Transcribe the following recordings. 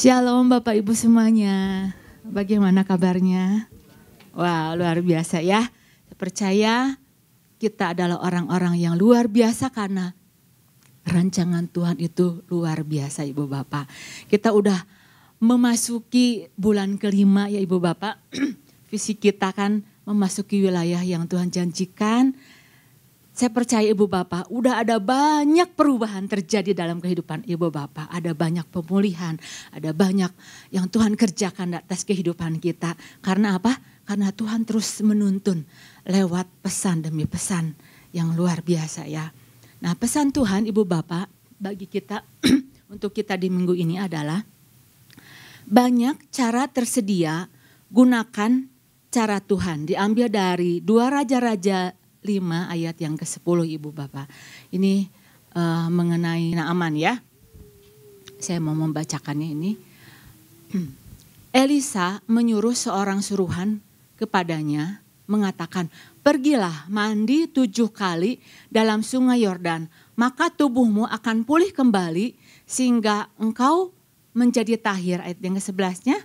Shalom Bapak Ibu semuanya, bagaimana kabarnya? Wah, luar biasa ya. Saya percaya kita adalah orang-orang yang luar biasa karena rancangan Tuhan itu luar biasa Ibu Bapak. Kita udah memasuki bulan kelima ya Ibu Bapak. Visi kita kan memasuki wilayah yang Tuhan janjikan. Saya percaya Ibu Bapak, udah ada banyak perubahan terjadi dalam kehidupan Ibu Bapak. Ada banyak pemulihan, ada banyak yang Tuhan kerjakan atas kehidupan kita. Karena apa? Karena Tuhan terus menuntun lewat pesan demi pesan yang luar biasa ya. Nah, pesan Tuhan Ibu Bapak bagi kita untuk kita di minggu ini adalah banyak cara tersedia, gunakan cara Tuhan. Diambil dari 2 Raja-Raja 5 ayat yang ke-10 Ibu Bapak. Ini mengenai Naaman ya. Saya mau membacakannya ini. Elisa menyuruh seorang suruhan kepadanya mengatakan, "Pergilah mandi 7 kali dalam sungai Yordan, maka tubuhmu akan pulih kembali sehingga engkau menjadi tahir." Ayat yang ke-11-nya.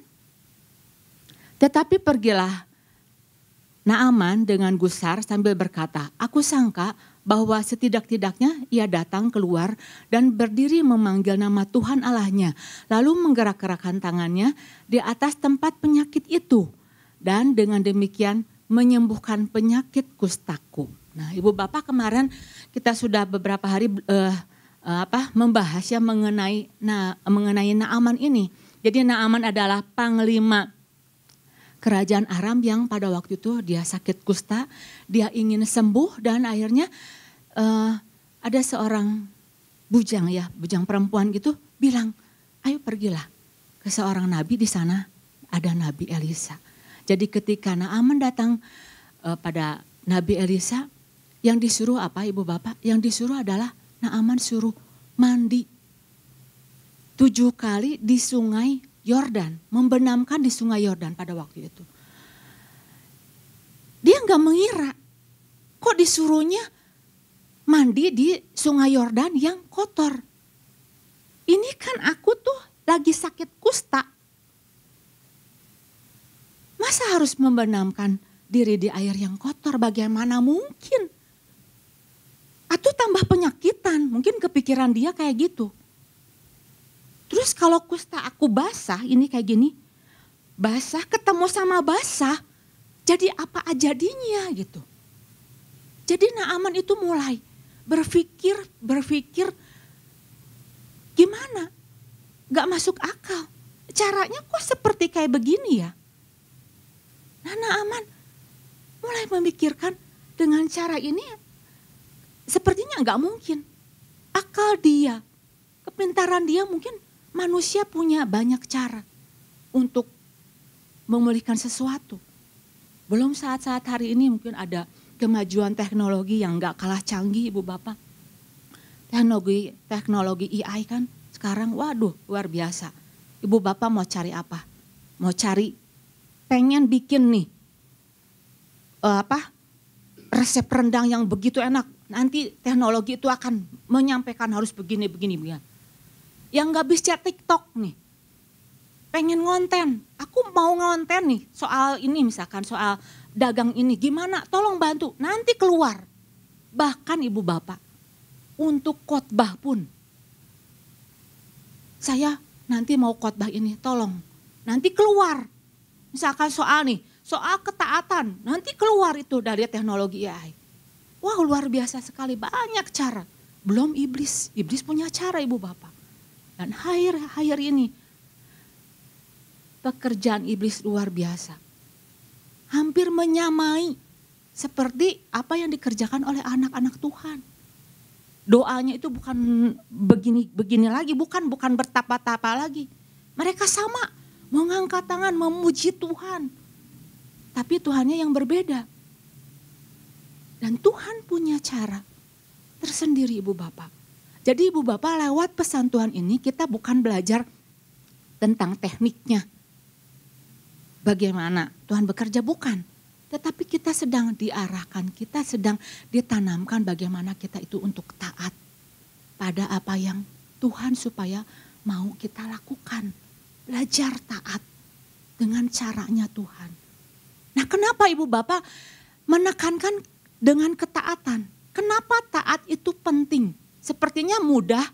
Tetapi pergilah Naaman dengan gusar sambil berkata, "Aku sangka bahwa setidak-tidaknya ia datang keluar dan berdiri memanggil nama Tuhan Allahnya. Lalu menggerak-gerakkan tangannya di atas tempat penyakit itu. Dan dengan demikian menyembuhkan penyakit kustaku." Nah Ibu Bapak, kemarin kita sudah beberapa hari membahas ya mengenai Naaman ini. Jadi Naaman adalah panglima kerajaan Aram yang pada waktu itu dia sakit kusta, dia ingin sembuh dan akhirnya ada seorang bujang perempuan gitu bilang, "Ayo pergilah ke seorang nabi, di sana ada Nabi Elisa." Jadi ketika Naaman datang pada Nabi Elisa, yang disuruh apa Ibu Bapak? Yang disuruh adalah Naaman suruh mandi 7 kali di sungai Yordan, membenamkan di sungai Yordan pada waktu itu. Dia nggak mengira, kok disuruhnya mandi di sungai Yordan yang kotor. Ini kan aku tuh lagi sakit kusta. Masa harus membenamkan diri di air yang kotor? Bagaimana mungkin? Atau tambah penyakitan, mungkin kepikiran dia kayak gitu. Terus kalau kusta aku basah, ini kayak gini, basah ketemu sama basah, jadi apa jadinya gitu. Jadi Naaman itu mulai berpikir gimana, gak masuk akal. Caranya kok seperti kayak begini ya. Nah Naaman mulai memikirkan dengan cara ini sepertinya gak mungkin. Akal dia, kepintaran dia mungkin manusia punya banyak cara untuk memulihkan sesuatu. Belum saat-saat hari ini mungkin ada kemajuan teknologi yang gak kalah canggih Ibu Bapak. Teknologi AI kan sekarang waduh luar biasa. Ibu Bapak mau cari apa? Mau cari, pengen bikin nih resep rendang yang begitu enak. Nanti teknologi itu akan menyampaikan harus begini. Yang gak bisa TikTok nih, pengen ngonten, aku mau ngonten nih soal ini misalkan soal dagang ini, gimana tolong bantu, nanti keluar. Bahkan Ibu Bapak, untuk khotbah pun, saya nanti mau khotbah ini tolong, nanti keluar. Misalkan soal ketaatan, nanti keluar itu dari teknologi AI. Wah luar biasa sekali, banyak cara. Belum iblis punya cara Ibu Bapak. Dan akhir ini pekerjaan iblis luar biasa. Hampir menyamai seperti apa yang dikerjakan oleh anak-anak Tuhan. Doanya itu bukan begini lagi, bukan bertapa-tapa lagi. Mereka sama mengangkat tangan memuji Tuhan. Tapi Tuhannya yang berbeda. Dan Tuhan punya cara tersendiri Ibu Bapak. Jadi Ibu Bapak lewat pesan Tuhan ini kita bukan belajar tentang tekniknya. Bagaimana Tuhan bekerja, bukan. Tetapi kita sedang diarahkan, kita sedang ditanamkan bagaimana kita itu untuk taat pada apa yang Tuhan supaya mau kita lakukan. belajar taat dengan caranya Tuhan. Nah, kenapa Ibu Bapak menekankan dengan ketaatan? Kenapa taat itu penting? Sepertinya mudah,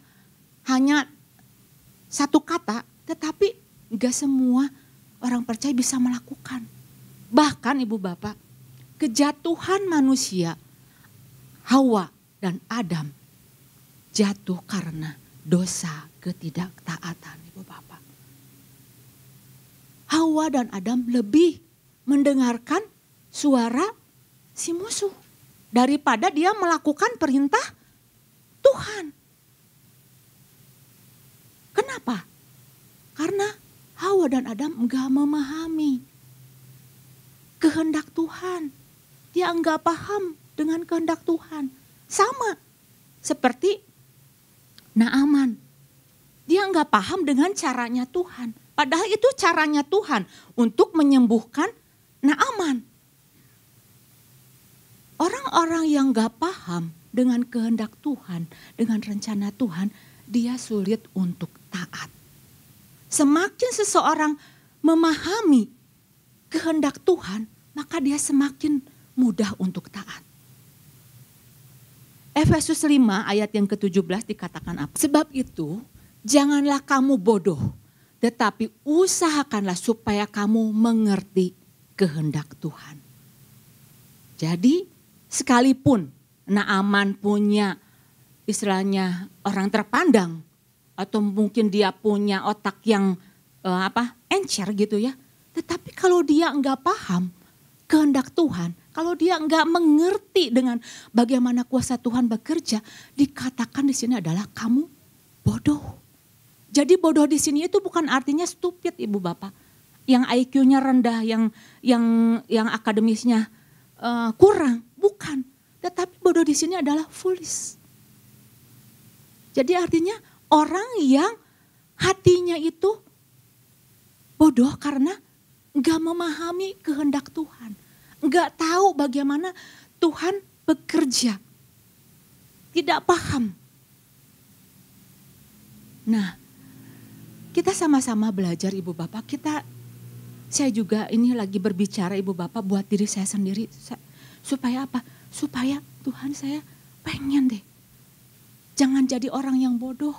hanya satu kata, tetapi enggak semua orang percaya bisa melakukan. Bahkan Ibu Bapak, kejatuhan manusia, Hawa dan Adam jatuh karena dosa ketidaktaatan, Ibu Bapak. Hawa dan Adam lebih mendengarkan suara si musuh daripada dia melakukan perintah Tuhan. Kenapa? Karena Hawa dan Adam enggak memahami kehendak Tuhan. Dia enggak paham dengan kehendak Tuhan. Sama seperti Naaman. Dia enggak paham dengan caranya Tuhan. Padahal itu caranya Tuhan untuk menyembuhkan Naaman. Orang-orang yang enggak paham dengan kehendak Tuhan, dengan rencana Tuhan, dia sulit untuk taat. Semakin seseorang memahami kehendak Tuhan, maka dia semakin mudah untuk taat. Efesus 5 ayat yang ke-17 dikatakan apa? Sebab itu janganlah kamu bodoh, tetapi usahakanlah supaya kamu mengerti kehendak Tuhan. Jadi sekalipun Naaman punya istilahnya orang terpandang, atau mungkin dia punya otak yang encer gitu ya. Tetapi kalau dia enggak paham kehendak Tuhan, kalau dia enggak mengerti dengan bagaimana kuasa Tuhan bekerja, dikatakan di sini adalah kamu bodoh. Jadi bodoh di sini itu bukan artinya stupid, Ibu Bapak, yang IQ-nya rendah, yang akademisnya kurang, bukan. Tetapi bodoh di sini adalah foolish. Jadi artinya orang yang hatinya itu bodoh karena enggak memahami kehendak Tuhan. Enggak tahu bagaimana Tuhan bekerja. Tidak paham. Nah, kita sama-sama belajar Ibu Bapak. Saya juga ini lagi berbicara Ibu Bapak buat diri saya sendiri. Supaya apa? Supaya Tuhan, saya pengen deh. Jangan jadi orang yang bodoh.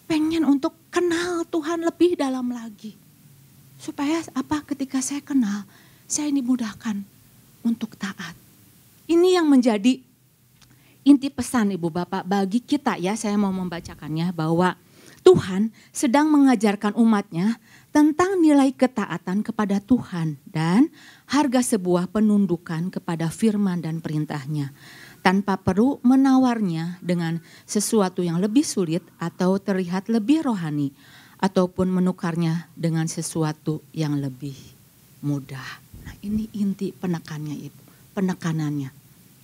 Pengen untuk kenal Tuhan lebih dalam lagi. Supaya apa? Ketika saya kenal, saya dimudahkan untuk taat. Ini yang menjadi inti pesan Ibu Bapak bagi kita ya. Saya mau membacakannya bahwa Tuhan sedang mengajarkan umatnya tentang nilai ketaatan kepada Tuhan dan harga sebuah penundukan kepada firman dan perintahnya. Tanpa perlu menawarnya dengan sesuatu yang lebih sulit atau terlihat lebih rohani. Ataupun menukarnya dengan sesuatu yang lebih mudah. Nah, ini inti penekanannya Ibu.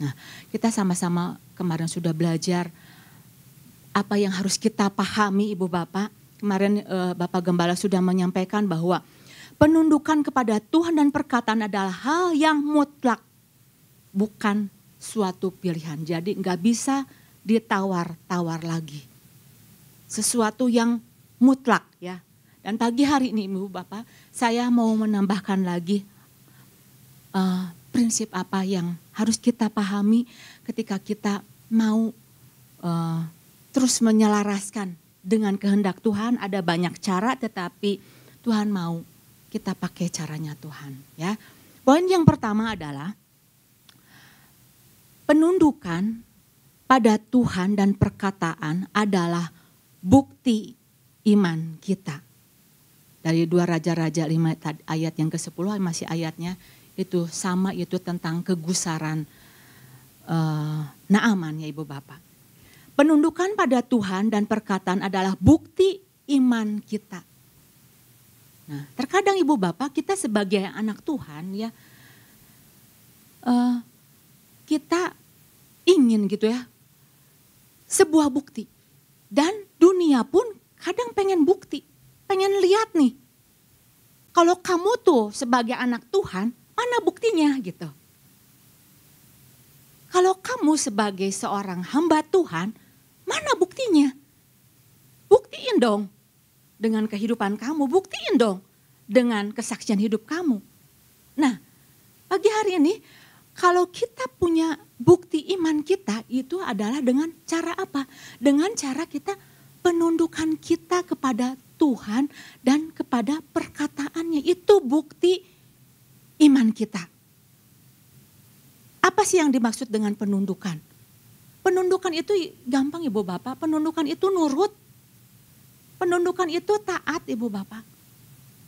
Nah, kita sama-sama kemarin sudah belajar apa yang harus kita pahami Ibu Bapak. Kemarin Bapak Gembala sudah menyampaikan bahwa penundukan kepada Tuhan dan perkataan adalah hal yang mutlak. Bukan suatu pilihan. Jadi enggak bisa ditawar-tawar lagi. Sesuatu yang mutlak ya. Dan pagi hari ini Ibu Bapak, saya mau menambahkan lagi prinsip apa yang harus kita pahami ketika kita mau terus menyelaraskan dengan kehendak Tuhan. Ada banyak cara, tetapi Tuhan mau kita pakai caranya Tuhan ya. Poin yang pertama adalah penundukan pada Tuhan dan perkataan adalah bukti iman kita. Dari 2 Raja-Raja 5 ayat yang ke-10 masih ayatnya itu sama, itu tentang kegusaran Naaman ya Ibu Bapak. Penundukan pada Tuhan dan perkataan adalah bukti iman kita. Nah, terkadang Ibu Bapak kita sebagai anak Tuhan ya, kita ingin gitu ya, sebuah bukti. Dan dunia pun kadang pengen bukti, pengen lihat nih. Kalau kamu tuh sebagai anak Tuhan, mana buktinya gitu. Kalau kamu sebagai seorang hamba Tuhan, mana buktinya? Buktiin dong. dengan kehidupan kamu, buktiin dong dengan kesaksian hidup kamu. Nah, pagi hari ini kalau kita punya bukti iman kita itu adalah dengan cara apa? Dengan cara kita penundukan kita kepada Tuhan dan kepada perkataannya. Itu bukti iman kita. Apa sih yang dimaksud dengan penundukan? Penundukan itu gampang Ibu Bapak, penundukan itu nurut. Penundukan itu taat Ibu Bapak.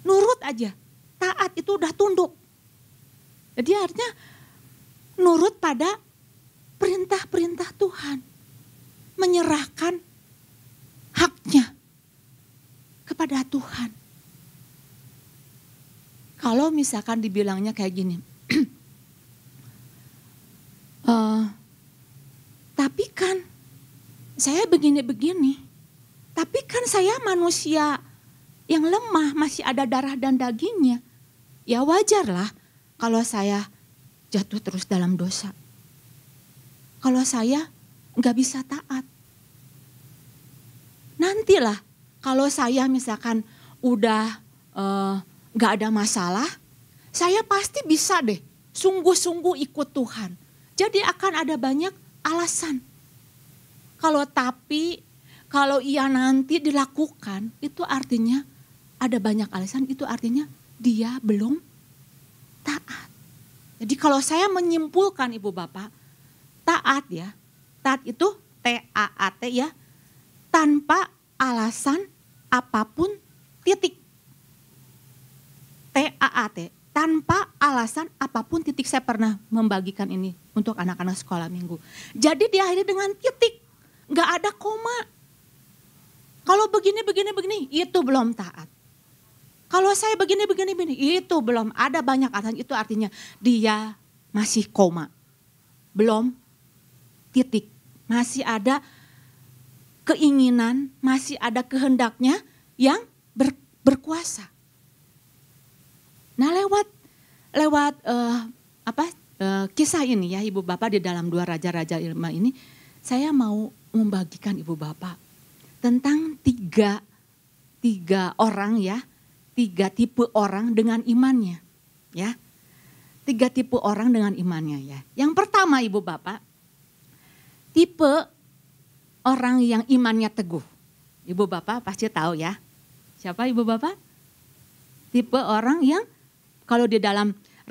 Nurut aja, taat itu udah tunduk. Jadi artinya nurut pada perintah-perintah Tuhan. Menyerahkan haknya kepada Tuhan. Kalau misalkan dibilangnya kayak gini. Tapi kan saya begini-begini. Tapi kan saya manusia yang lemah, masih ada darah dan dagingnya. Ya wajarlah kalau saya jatuh terus dalam dosa. Kalau saya nggak bisa taat. Nantilah kalau saya misalkan udah nggak ada masalah, saya pasti bisa deh sungguh-sungguh ikut Tuhan. Jadi akan ada banyak alasan. Kalau ia nanti dilakukan, itu artinya ada banyak alasan, itu artinya dia belum taat. Jadi kalau saya menyimpulkan Ibu Bapak, taat ya, taat itu T-A-A-T ya, tanpa alasan apapun titik. T-A-A-T, tanpa alasan apapun titik. Saya pernah membagikan ini untuk anak-anak sekolah minggu. Jadi diakhiri dengan titik, gak ada koma. Kalau begini, itu belum taat. Kalau saya begini, itu belum ada banyak alasan. Itu artinya dia masih koma. Belum titik. Masih ada keinginan, masih ada kehendaknya yang berkuasa. Nah lewat kisah ini ya Ibu Bapak di dalam 2 Raja-Raja Irma ini. Saya mau membagikan Ibu Bapak tentang tiga orang ya, 3 tipe orang dengan imannya ya. 3 tipe orang dengan imannya ya. Yang pertama Ibu Bapak, tipe orang yang imannya teguh. Ibu Bapak pasti tahu ya. Siapa Ibu Bapak? Tipe orang yang kalau di dalam 2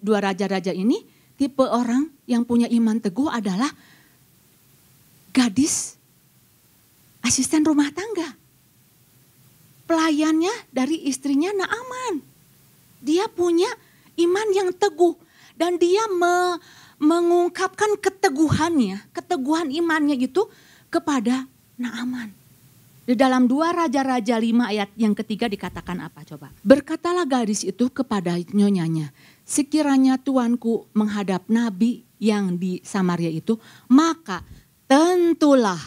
Raja-Raja ini, tipe orang yang punya iman teguh adalah gadis asisten rumah tangga. Pelayannya dari istrinya Naaman. Dia punya iman yang teguh. Dan dia mengungkapkan keteguhan imannya itu kepada Naaman. Di dalam 2 Raja-Raja 5 ayat yang ketiga dikatakan apa coba? Berkatalah gadis itu kepada nyonyanya, sekiranya tuanku menghadap nabi yang di Samaria itu, maka tentulah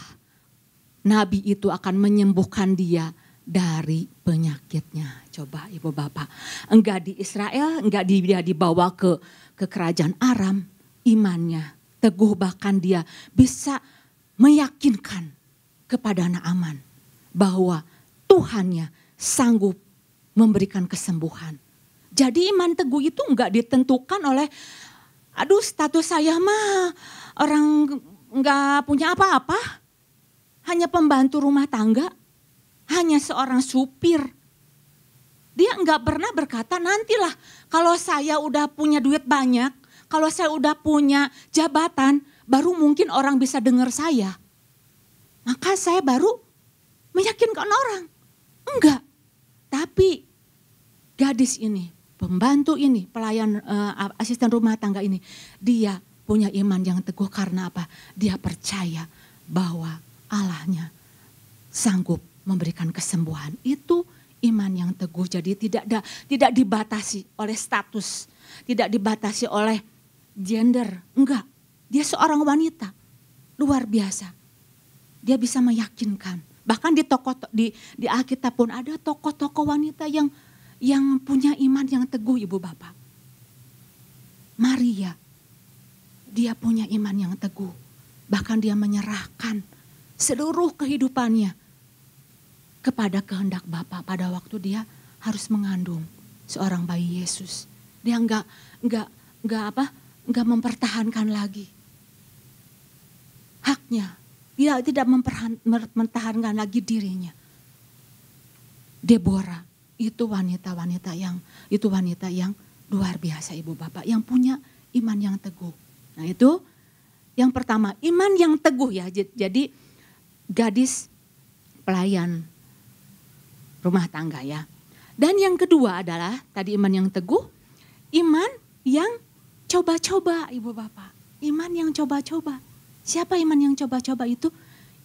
nabi itu akan menyembuhkan dia dari penyakitnya. Coba Ibu Bapak, enggak di Israel, enggak dia dibawa ke kerajaan Aram, imannya teguh, bahkan dia bisa meyakinkan kepada Naaman bahwa Tuhannya sanggup memberikan kesembuhan. Jadi iman teguh itu enggak ditentukan oleh, aduh status saya mah orang enggak punya apa-apa. Hanya pembantu rumah tangga, hanya seorang supir. Dia enggak pernah berkata nantilah kalau saya udah punya duit banyak, kalau saya udah punya jabatan, baru mungkin orang bisa dengar saya. Maka saya baru meyakinkan orang. Enggak, tapi gadis ini, pembantu ini, pelayan asisten rumah tangga ini, dia punya iman yang teguh karena apa? Dia percaya bahwa Allahnya sanggup memberikan kesembuhan. Itu iman yang teguh. Jadi tidak dibatasi oleh status, tidak dibatasi oleh gender. Enggak, dia seorang wanita luar biasa. Dia bisa meyakinkan. Bahkan di Alkitab pun ada tokoh-tokoh wanita yang punya iman yang teguh Ibu Bapak. Maria, dia punya iman yang teguh. Bahkan dia menyerahkan seluruh kehidupannya kepada kehendak Bapa pada waktu dia harus mengandung seorang bayi Yesus. Dia enggak mempertahankan lagi haknya. Dia tidak mempertahankan lagi dirinya. Deborah itu wanita yang luar biasa Ibu Bapak, yang punya iman yang teguh. Nah itu yang pertama, iman yang teguh ya. Jadi gadis pelayan rumah tangga ya. Dan yang kedua adalah tadi iman yang teguh, iman yang coba-coba Ibu Bapak. Iman yang coba-coba. Siapa iman yang coba-coba itu?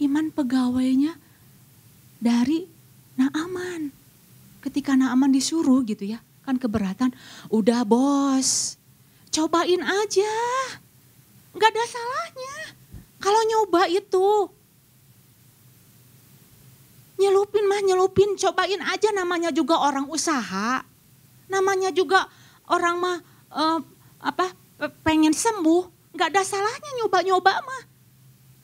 Iman pegawainya dari Naaman. Ketika Naaman disuruh gitu ya, kan keberatan. Udah bos, cobain aja. Gak ada salahnya. Kalau nyoba itu. Nyelupin, cobain aja, namanya juga orang usaha. Namanya juga orang mah pengen sembuh. Gak ada salahnya nyoba-nyoba mah.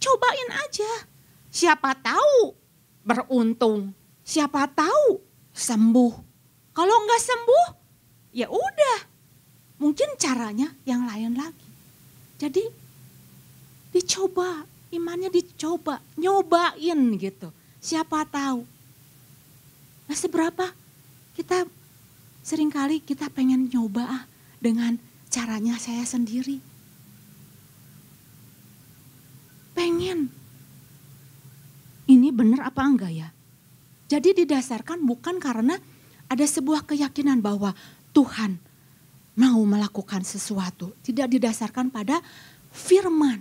Cobain aja. Siapa tahu beruntung. Siapa tahu sembuh. Kalau enggak sembuh, ya udah. Mungkin caranya yang lain lagi. Jadi dicoba, imannya dicoba, nyobain gitu. Siapa tahu. Nah seberapa kita seringkali kita pengen nyoba dengan caranya saya sendiri. Pengen. Ini benar apa enggak ya? Jadi didasarkan bukan karena ada sebuah keyakinan bahwa Tuhan mau melakukan sesuatu. Tidak didasarkan pada firman.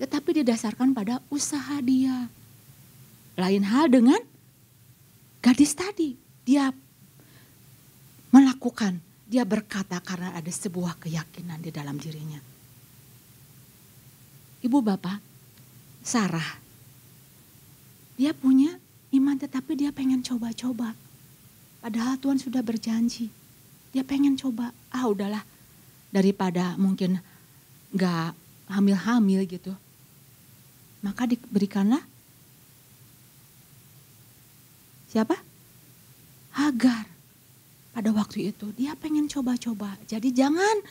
Tetapi didasarkan pada usaha dia. Lain hal dengan gadis tadi. Dia melakukan, dia berkata karena ada sebuah keyakinan di dalam dirinya. Ibu Bapak, Sarah. Dia punya iman tetapi dia pengen coba-coba. Padahal Tuhan sudah berjanji. Dia pengen coba. Udahlah. Daripada mungkin gak hamil-hamil gitu. Maka diberikanlah. Siapa? Hagar. Pada waktu itu dia pengen coba-coba. Jadi jangan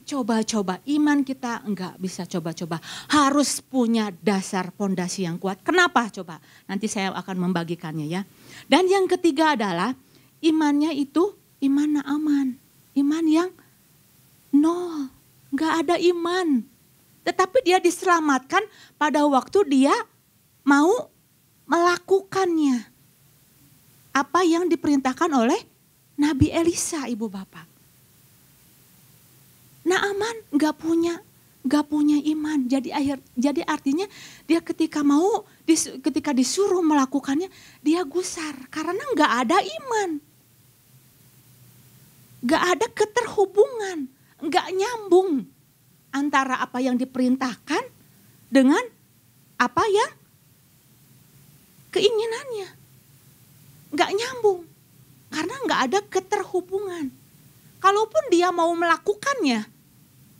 coba-coba. Iman kita enggak bisa coba-coba. Harus punya dasar pondasi yang kuat. Kenapa coba? Nanti saya akan membagikannya ya. Dan yang ketiga adalah imannya itu iman Naaman. Iman yang nol. Enggak ada iman. Tetapi dia diselamatkan pada waktu dia mau melakukannya. Apa yang diperintahkan oleh Nabi Elisa Ibu Bapak. Naaman gak punya iman. Jadi artinya dia ketika disuruh melakukannya dia gusar. Karena gak ada iman. Gak ada keterhubungan. Gak nyambung antara apa yang diperintahkan dengan apa yang keinginannya. Gak nyambung. Karena gak ada keterhubungan. Kalaupun dia mau melakukannya,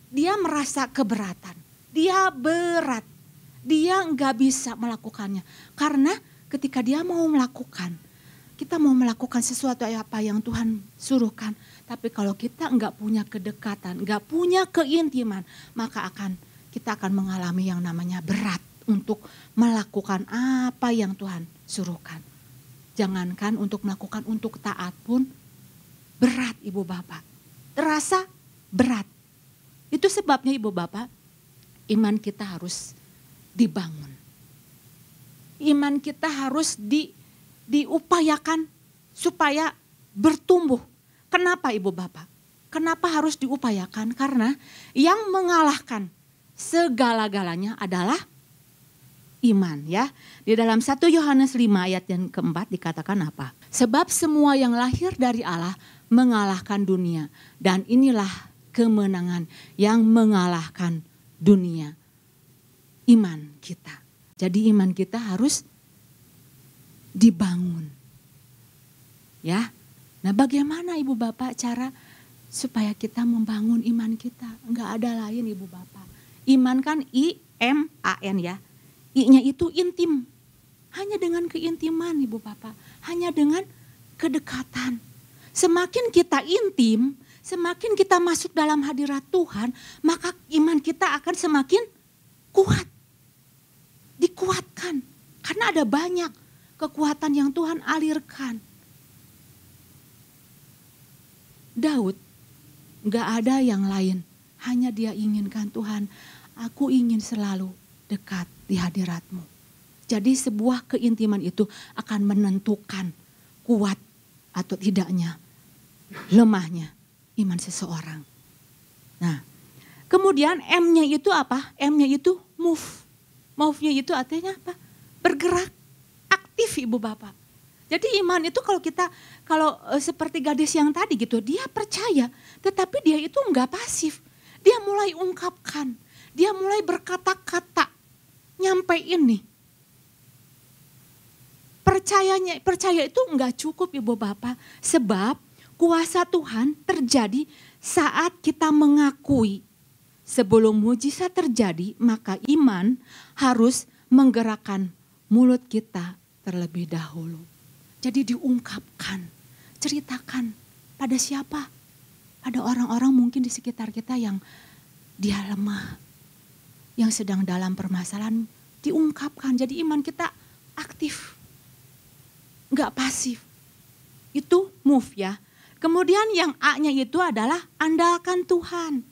dia merasa keberatan. Dia berat. Dia gak bisa melakukannya. Karena ketika dia mau melakukan, kita mau melakukan sesuatu apa yang Tuhan suruhkan. Tapi kalau kita gak punya kedekatan, gak punya keintiman, maka kita akan mengalami yang namanya berat untuk melakukan apa yang Tuhan suruhkan. Jangankan untuk melakukan, untuk taat pun berat Ibu Bapak. Terasa berat. Itu sebabnya Ibu Bapak, iman kita harus dibangun. Iman kita harus diupayakan supaya bertumbuh. Kenapa Ibu Bapak? Kenapa harus diupayakan? Karena yang mengalahkan segala-galanya adalah iman ya. Di dalam 1 Yohanes 5 ayat yang keempat dikatakan apa? Sebab semua yang lahir dari Allah mengalahkan dunia. Dan inilah kemenangan yang mengalahkan dunia. Iman kita. Jadi iman kita harus dibangun. Ya. Nah bagaimana Ibu Bapak cara supaya kita membangun iman kita? Enggak ada lain Ibu Bapak. Iman kan I-M-A-N ya. I-nya itu intim. Hanya dengan keintiman Ibu Bapak. Hanya dengan kedekatan. Semakin kita intim, semakin kita masuk dalam hadirat Tuhan, maka iman kita akan semakin kuat. Dikuatkan. Karena ada banyak kekuatan yang Tuhan alirkan. Daud gak ada yang lain. Hanya dia inginkan, Tuhan, aku ingin selalu dekat di hadirat-Mu. Jadi sebuah keintiman itu akan menentukan kuat atau tidaknya, lemahnya iman seseorang. Nah, kemudian M-nya itu apa? M-nya itu move. Move-nya itu artinya apa? Bergerak, aktif Ibu Bapak. Jadi iman itu kalau seperti gadis yang tadi gitu, dia percaya, tetapi dia itu enggak pasif. Dia mulai ungkapkan, dia mulai berkata-kata, nyampein nih. Percaya itu enggak cukup Ibu Bapak, sebab kuasa Tuhan terjadi saat kita mengakui. Sebelum mujizat terjadi, maka iman harus menggerakkan mulut kita terlebih dahulu. Jadi diungkapkan, ceritakan pada siapa? Pada orang-orang mungkin di sekitar kita yang dia lemah, yang sedang dalam permasalahan, diungkapkan. Jadi iman kita aktif, enggak pasif. Itu move ya. Kemudian yang A-nya itu adalah andalkan Tuhan.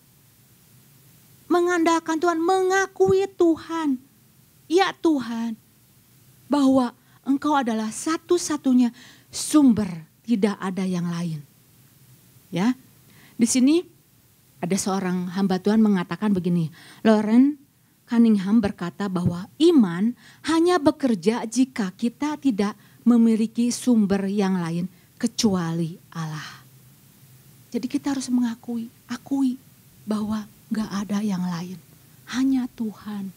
Mengandalkan Tuhan, mengakui Tuhan. Ya Tuhan, bahwa Engkau adalah satu-satunya sumber, tidak ada yang lain. Ya, di sini ada seorang hamba Tuhan mengatakan begini, Lauren Cunningham berkata bahwa iman hanya bekerja jika kita tidak memiliki sumber yang lain kecuali Allah. Jadi kita harus akui bahwa gak ada yang lain, hanya Tuhan.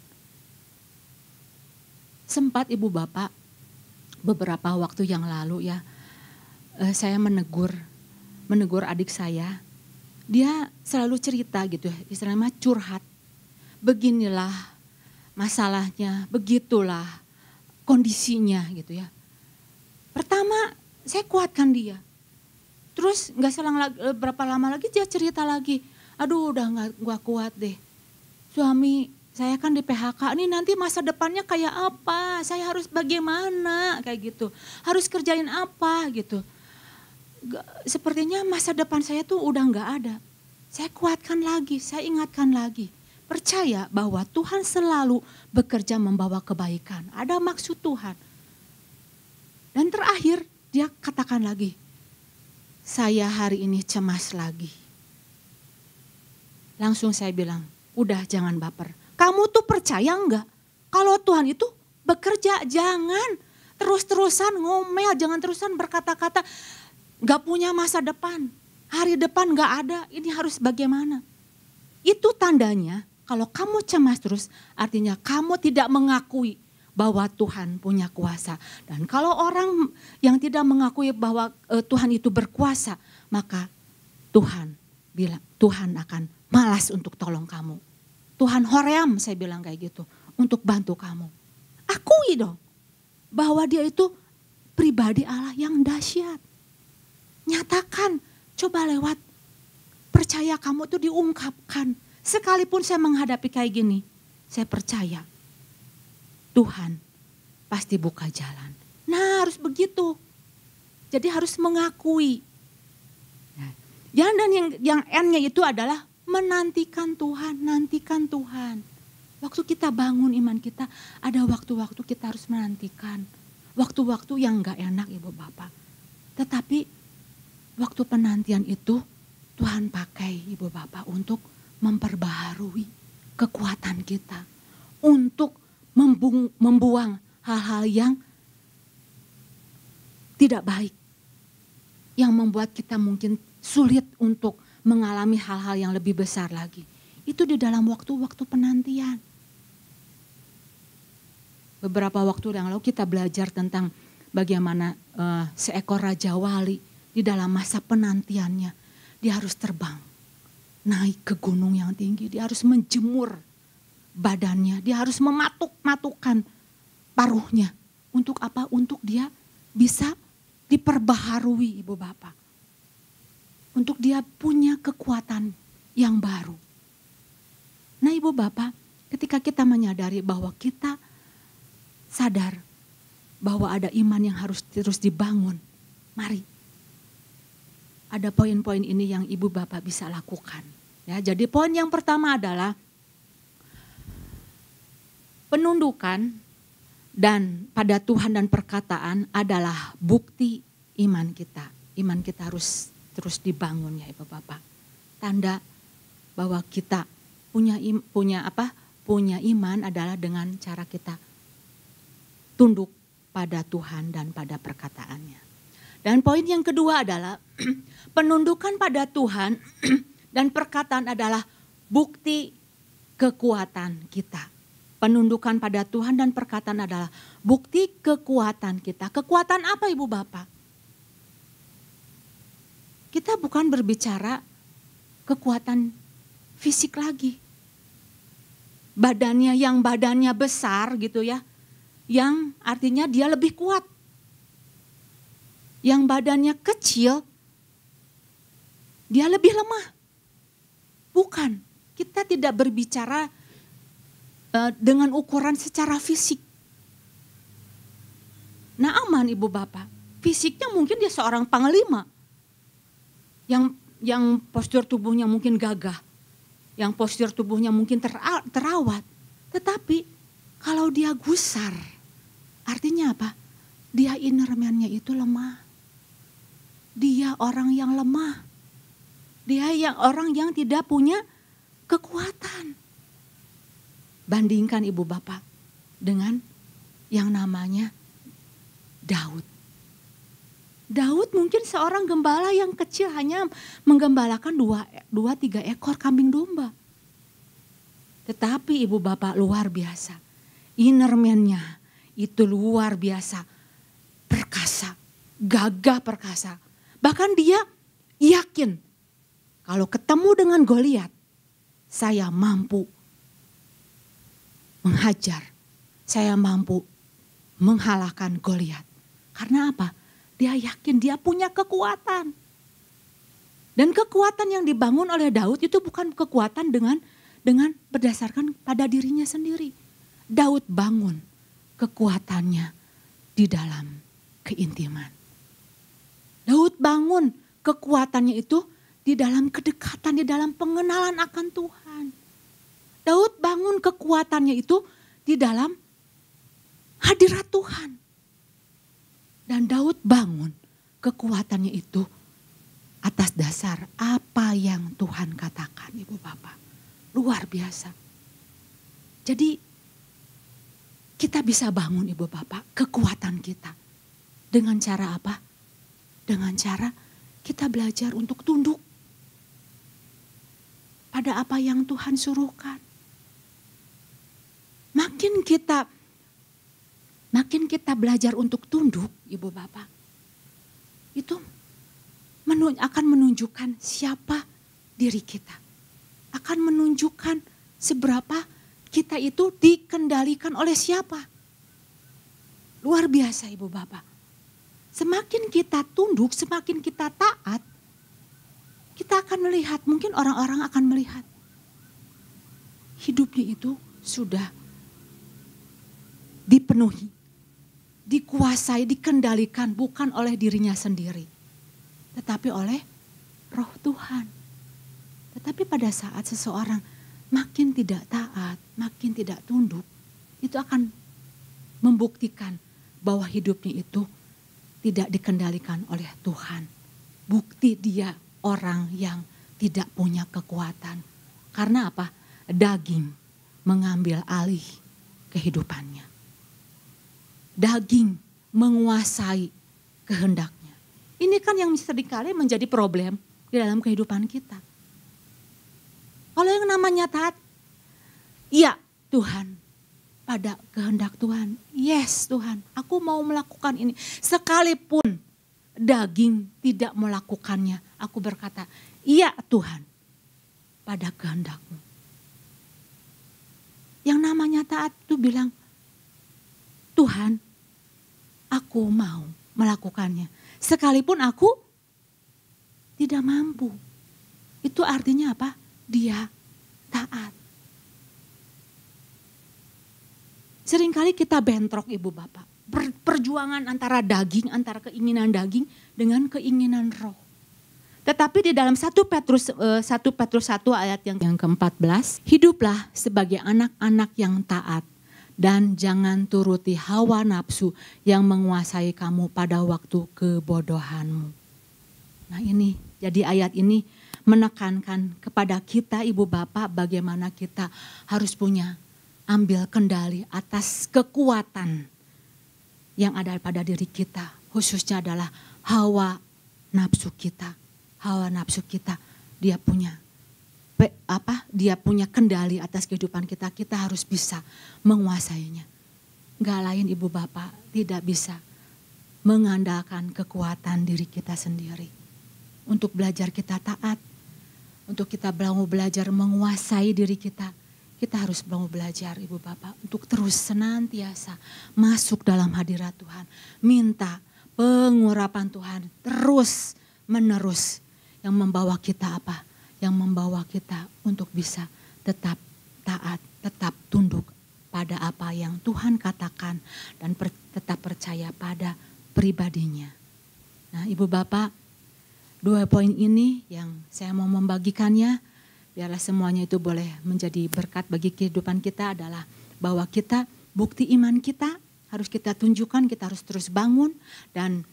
Sempat Ibu Bapak, beberapa waktu yang lalu ya, saya menegur adik saya. Dia selalu cerita gitu, istilahnya curhat. Beginilah masalahnya, begitulah kondisinya gitu ya. Pertama saya kuatkan dia. Terus gak selang berapa lama lagi dia cerita lagi. Aduh udah gak kuat deh. Suami saya kan di PHK, ini nanti masa depannya kayak apa, saya harus bagaimana kayak gitu. Harus kerjain apa gitu. Sepertinya masa depan saya tuh udah gak ada. Saya kuatkan lagi, saya ingatkan lagi. Percaya bahwa Tuhan selalu bekerja membawa kebaikan. Ada maksud Tuhan. Dan terakhir dia katakan lagi, saya hari ini cemas lagi. Langsung saya bilang, udah jangan baper. Kamu tuh percaya enggak? Kalau Tuhan itu bekerja, jangan terus-terusan ngomel, jangan terusan berkata-kata, gak punya masa depan, hari depan gak ada, ini harus bagaimana? Itu tandanya kalau kamu cemas terus, artinya kamu tidak mengakui bahwa Tuhan punya kuasa. Dan kalau orang yang tidak mengakui bahwa Tuhan itu berkuasa, maka Tuhan bilang, Tuhan akan malas untuk tolong kamu. Tuhan hoream, saya bilang kayak gitu, untuk bantu kamu. Akui dong bahwa dia itu pribadi Allah yang dahsyat. Nyatakan, coba lewat percaya kamu tuh diungkapkan. Sekalipun saya menghadapi kayak gini, saya percaya Tuhan pasti buka jalan. Nah harus begitu. Jadi harus mengakui. Dan yang N-nya itu adalah menantikan Tuhan, nantikan Tuhan. Waktu kita bangun iman kita, ada waktu-waktu kita harus menantikan. Waktu-waktu yang gak enak Ibu Bapak. Tetapi waktu penantian itu Tuhan pakai Ibu Bapak untuk memperbaharui kekuatan kita. Untuk membuang hal-hal yang tidak baik. Yang membuat kita mungkin sulit untuk mengalami hal-hal yang lebih besar lagi. Itu di dalam waktu-waktu penantian. Beberapa waktu yang lalu kita belajar tentang bagaimana seekor Raja Wali di dalam masa penantiannya. Dia harus terbang, naik ke gunung yang tinggi. Dia harus menjemur badannya. Dia harus mematuk-matukan paruhnya. Untuk apa? Untuk dia bisa diperbaharui, Ibu Bapak. Untuk dia punya kekuatan yang baru. Nah, Ibu Bapak, ketika kita menyadari bahwa kita sadar bahwa ada iman yang harus terus dibangun, mari. Ada poin-poin ini yang Ibu Bapak bisa lakukan. Ya, jadi poin yang pertama adalah penundukan dan pada Tuhan dan perkataan adalah bukti iman kita. Iman kita harus terus dibangun ya Ibu Bapak. Tanda bahwa kita punya iman adalah dengan cara kita tunduk pada Tuhan dan pada perkataannya. Dan poin yang kedua adalah penundukan pada Tuhan dan perkataan adalah bukti kekuatan kita. Penundukan pada Tuhan dan perkataan adalah bukti kekuatan kita. Kekuatan apa Ibu Bapak? Kita bukan berbicara kekuatan fisik lagi. Badannya besar gitu ya. Yang artinya dia lebih kuat. Yang badannya kecil, dia lebih lemah. Bukan, kita tidak berbicara dengan ukuran secara fisik. Nah aman Ibu Bapak, fisiknya mungkin dia seorang panglima. Yang postur tubuhnya mungkin gagah. Yang postur tubuhnya mungkin terawat. Tetapi kalau dia gusar, artinya apa? Dia inner man-nya itu lemah. Dia orang yang lemah. Dia orang yang tidak punya kekuatan. Bandingkan Ibu Bapak dengan yang namanya Daud. Daud mungkin seorang gembala yang kecil hanya menggembalakan 2-3 ekor kambing domba. Tetapi Ibu Bapak luar biasa. Inner man-nya itu luar biasa. Perkasa, gagah perkasa. Bahkan dia yakin kalau ketemu dengan Goliat, saya mampu menghajar, saya mampu mengalahkan Goliat. Karena apa? Dia yakin dia punya kekuatan. Dan kekuatan yang dibangun oleh Daud itu bukan kekuatan dengan berdasarkan pada dirinya sendiri. Daud bangun kekuatannya di dalam keintiman. Daud bangun kekuatannya itu di dalam kedekatan, di dalam pengenalan akan Tuhan. Daud bangun kekuatannya itu di dalam hadirat Tuhan. Dan Daud bangun kekuatannya itu atas dasar apa yang Tuhan katakan Ibu Bapak. Luar biasa. Jadi kita bisa bangun Ibu Bapak kekuatan kita. Dengan cara apa? Dengan cara kita belajar untuk tunduk pada apa yang Tuhan suruhkan. Makin kita belajar untuk tunduk, Ibu Bapak, itu akan menunjukkan siapa diri kita. Akan menunjukkan seberapa kita itu dikendalikan oleh siapa. Luar biasa Ibu Bapak. Semakin kita tunduk, semakin kita taat, kita akan melihat, mungkin orang-orang akan melihat. Hidupnya itu sudah dipenuhi, dikuasai, dikendalikan bukan oleh dirinya sendiri. Tetapi oleh Roh Tuhan. Tetapi pada saat seseorang makin tidak taat, makin tidak tunduk, itu akan membuktikan bahwa hidupnya itu tidak dikendalikan oleh Tuhan. Bukti dia orang yang tidak punya kekuatan. Karena apa? Daging mengambil alih kehidupannya. Daging menguasai kehendaknya. Ini kan yang seringkali menjadi problem di dalam kehidupan kita. Kalau yang namanya taat, iya Tuhan, pada kehendak Tuhan. Yes Tuhan, aku mau melakukan ini. Sekalipun daging tidak melakukannya, aku berkata, iya Tuhan, pada kehendak-Mu. Yang namanya taat itu bilang, Tuhan, aku mau melakukannya. Sekalipun aku tidak mampu. Itu artinya apa? Dia taat. Seringkali kita bentrok Ibu Bapak. Perjuangan antara daging, antara keinginan daging dengan keinginan roh. Tetapi di dalam 1 Petrus 1 ayat yang ke-14, hiduplah sebagai anak-anak yang taat dan jangan turuti hawa nafsu yang menguasai kamu pada waktu kebodohanmu. Nah ini, jadi ayat ini menekankan kepada kita Ibu Bapak bagaimana kita harus punya ambil kendali atas kekuatan yang ada pada diri kita. Khususnya adalah hawa nafsu kita. Hawa nafsu kita, dia punya kendali atas kehidupan kita. Kita harus bisa menguasainya. Gak lain Ibu Bapak, tidak bisa mengandalkan kekuatan diri kita sendiri. Untuk belajar kita taat, untuk kita mau belajar menguasai diri kita, kita harus mau belajar Ibu Bapak untuk terus senantiasa masuk dalam hadirat Tuhan. Minta pengurapan Tuhan terus menerus yang membawa kita apa? Yang membawa kita untuk bisa tetap taat, tetap tunduk pada apa yang Tuhan katakan dan tetap percaya pada pribadinya. Nah Ibu Bapak, 2 poin ini yang saya mau membagikannya, biarlah semuanya itu boleh menjadi berkat bagi kehidupan kita adalah bahwa kita, bukti iman kita harus kita tunjukkan, kita harus terus bangun dan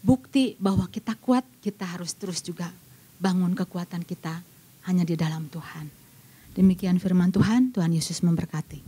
bukti bahwa kita kuat, kita harus terus juga bangun kekuatan kita hanya di dalam Tuhan. Demikian firman Tuhan, Tuhan Yesus memberkati.